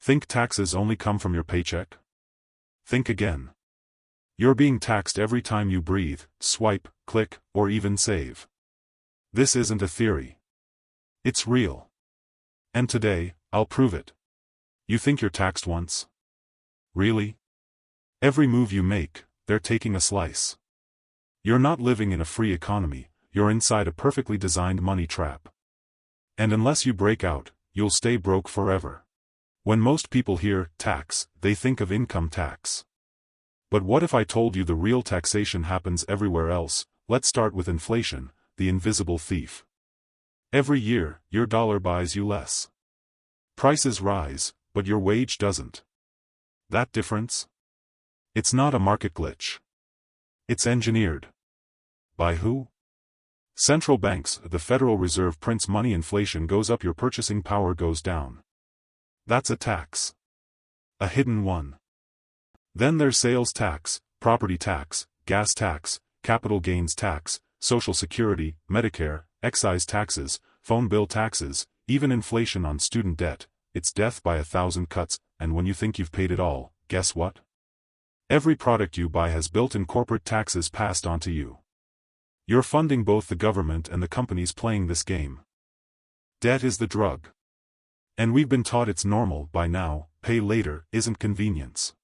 Think taxes only come from your paycheck? Think again. You're being taxed every time you breathe, swipe, click, or even save. This isn't a theory. It's real. And today, I'll prove it. You think you're taxed once? Really? Every move you make, they're taking a slice. You're not living in a free economy, you're inside a perfectly designed money trap. And unless you break out, you'll stay broke forever. When most people hear tax, they think of income tax. But what if I told you the real taxation happens everywhere else? Let's start with inflation, the invisible thief. Every year, your dollar buys you less. Prices rise, but your wage doesn't. That difference? It's not a market glitch. It's engineered. By who? Central banks. The Federal Reserve prints money. Inflation goes up, your purchasing power goes down. That's a tax. A hidden one. Then there's sales tax, property tax, gas tax, capital gains tax, Social Security, Medicare, excise taxes, phone bill taxes, even inflation on student debt. It's death by 1,000 cuts, and when you think you've paid it all, guess what? Every product you buy has built-in corporate taxes passed on to you. You're funding both the government and the companies playing this game. Debt is the drug. And we've been taught it's normal by now. Pay later isn't convenience.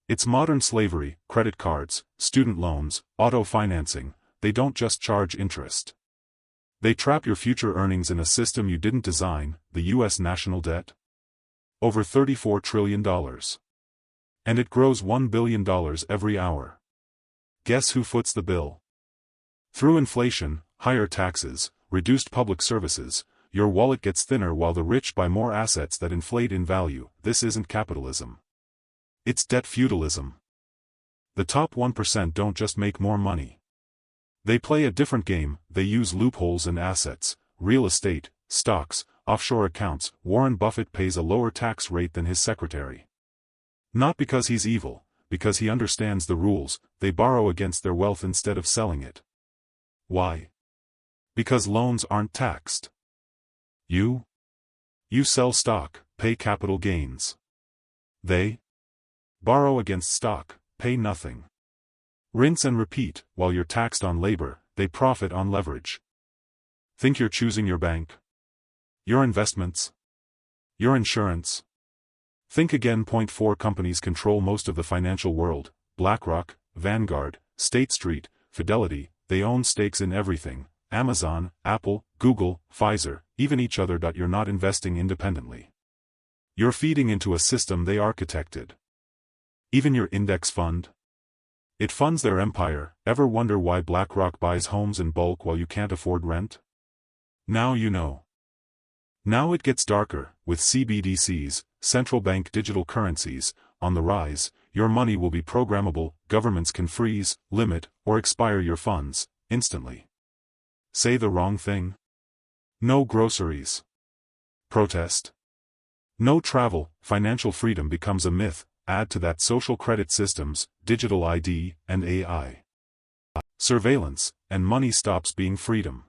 It's modern slavery. Credit cards, student loans, auto financing, they don't just charge interest. They trap your future earnings in a system you didn't design. The U.S. national debt? Over $34 trillion. And it grows $1 billion every hour. Guess who foots the bill? Through inflation, higher taxes, reduced public services, your wallet gets thinner while the rich buy more assets that inflate in value. This isn't capitalism. It's debt feudalism. The top 1% don't just make more money. They play a different game. They use loopholes in assets, real estate, stocks, offshore accounts. Warren Buffett pays a lower tax rate than his secretary. Not because he's evil, because he understands the rules. They borrow against their wealth instead of selling it. Why? Because loans aren't taxed. You sell stock, pay capital gains. They borrow against stock, pay nothing. Rinse and repeat. While you're taxed on labor, they profit on leverage. Think you're choosing your bank? Your investments? Your insurance? Think again. Point 4 companies control most of the financial world. BlackRock, Vanguard, State Street, Fidelity. They own stakes in everything. Amazon, Apple, Google, Pfizer, even each other. You're not investing independently. You're feeding into a system they architected. Even your index fund? It funds their empire. Ever wonder why BlackRock buys homes in bulk while you can't afford rent? Now you know. Now it gets darker. With CBDCs, central bank digital currencies, on the rise, your money will be programmable. Governments can freeze, limit, or expire your funds, instantly. Say the wrong thing? No groceries. Protest. No travel. Financial freedom becomes a myth. Add to that social credit systems, digital ID, and AI. Surveillance, and money stops being freedom.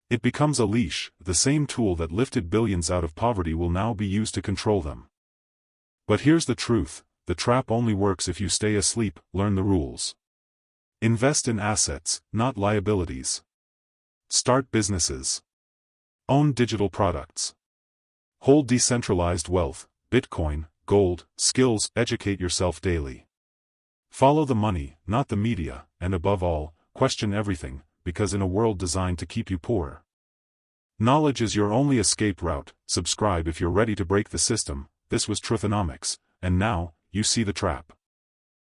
It becomes a leash. The same tool that lifted billions out of poverty will now be used to control them. But here's the truth. The trap only works if you stay asleep. Learn the rules. Invest in assets, not liabilities. Start businesses. Own digital products. Hold decentralized wealth, Bitcoin, gold, skills. Educate yourself daily. Follow the money, not the media, and above all, question everything, because in a world designed to keep you poor, knowledge is your only escape route. Subscribe if you're ready to break the system. This was Trapnomics, and now, you see the trap.